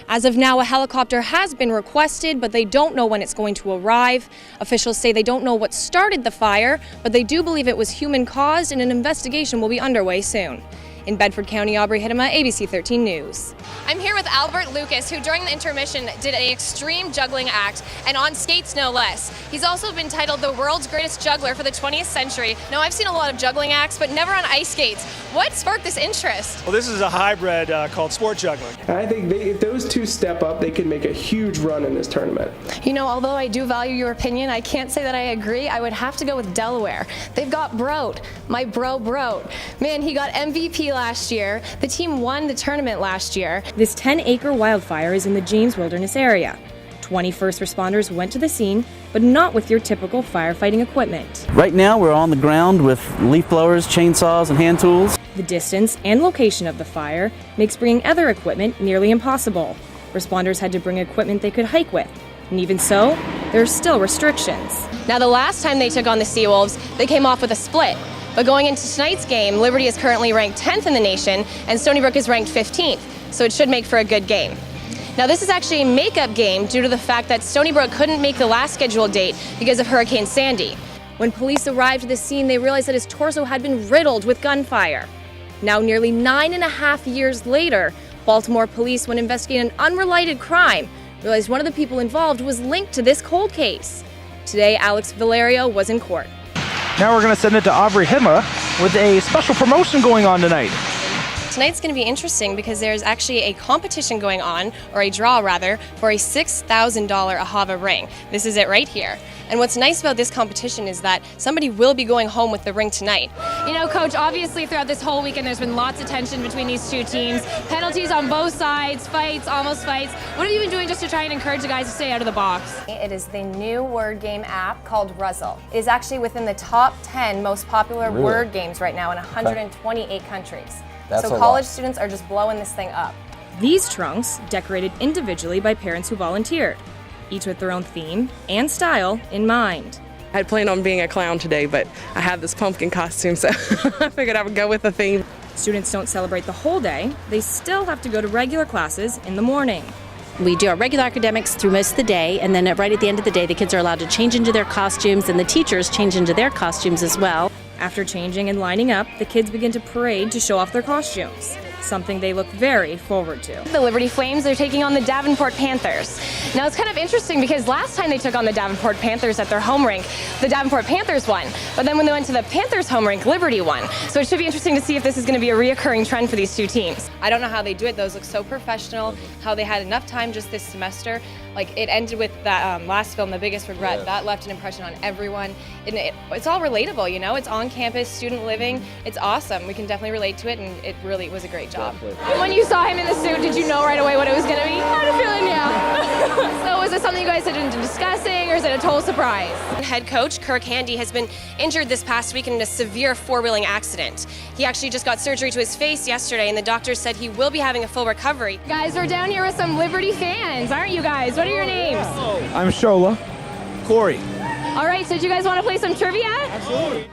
As of now, a helicopter has been requested, but they don't know when it's going to arrive. Officials say they don't know what started the fire, but they do believe it was human-caused and an investigation will be underway soon. In Bedford County, Aubrey Hiddema, ABC 13 News. I'm here with Albert Lucas, who during the intermission did an extreme juggling act, and on skates no less. He's also been titled the world's greatest juggler for the 20th century. Now, I've seen a lot of juggling acts, but never on ice skates. What sparked this interest? Well, this is a hybrid called sport juggling. And I think if those two step up, they can make a huge run in this tournament. You know, although I do value your opinion, I can't say that I agree. I would have to go with Delaware. They've got Broad, my bro Broad. Man, he got MVP last year. The team won the tournament last year. This 10-acre wildfire is in the James Wilderness area. 20 first responders went to the scene, but not with your typical firefighting equipment. Right now we're on the ground with leaf blowers, chainsaws, and hand tools. The distance and location of the fire makes bringing other equipment nearly impossible. Responders had to bring equipment they could hike with. And even so, there are still restrictions. Now, the last time they took on the Seawolves, they came off with a split. But going into tonight's game, Liberty is currently ranked 10th in the nation, and Stony Brook is ranked 15th, so it should make for a good game. Now, this is actually a makeup game due to the fact that Stony Brook couldn't make the last scheduled date because of Hurricane Sandy. When police arrived at the scene, they realized that his torso had been riddled with gunfire. Now, nearly 9.5 years later, Baltimore police, when investigating an unrelated crime, realized one of the people involved was linked to this cold case. Today, Alex Valerio was in court. Now we're going to send it to Aubrey Hiddema with a special promotion going on tonight. Tonight's going to be interesting because there's actually a competition going on, or a draw rather, for a $6,000 Ahava ring. This is it right here. And what's nice about this competition is that somebody will be going home with the ring tonight. You know, Coach, obviously throughout this whole weekend there's been lots of tension between these two teams. Penalties on both sides, fights, almost fights. What have you been doing just to try and encourage the guys to stay out of the box? It is the new word game app called Ruzzle. It is actually within the top 10 most popular word games right now in 128 countries. So college students are just blowing this thing up. These trunks, decorated individually by parents who volunteered, each with their own theme and style in mind. I had planned on being a clown today, but I have this pumpkin costume, so I figured I would go with the theme. Students don't celebrate the whole day. They still have to go to regular classes in the morning. We do our regular academics through most of the day, and then right at the end of the day, the kids are allowed to change into their costumes, and the teachers change into their costumes as well. After changing and lining up, the kids begin to parade to show off their costumes, something they look very forward to. The Liberty Flames are taking on the Davenport Panthers. Now, it's kind of interesting because last time they took on the Davenport Panthers at their home rink, the Davenport Panthers won. But then when they went to the Panthers home rink, Liberty won. So it should be interesting to see if this is going to be a reoccurring trend for these two teams. I don't know how they do it. Those look so professional, how they had enough time just this semester. Like, it ended with that last film, The Biggest Regret. Yeah. That left an impression on everyone. And it's all relatable, you know? It's on campus, student living. It's awesome. We can definitely relate to it, and it really was a great job. And when you saw him in the suit, did you know right away what it was going to be? I had a feeling, yeah. So was it something you guys had been discussing, or is it a total surprise? Head coach Kirk Handy has been injured this past week in a severe four-wheeling accident. He actually just got surgery to his face yesterday, and the doctor said he will be having a full recovery. Guys, we're down here with some Liberty fans, aren't you guys? What are your names? I'm Shola. Corey. All right, so do you guys want to play some trivia? Absolutely.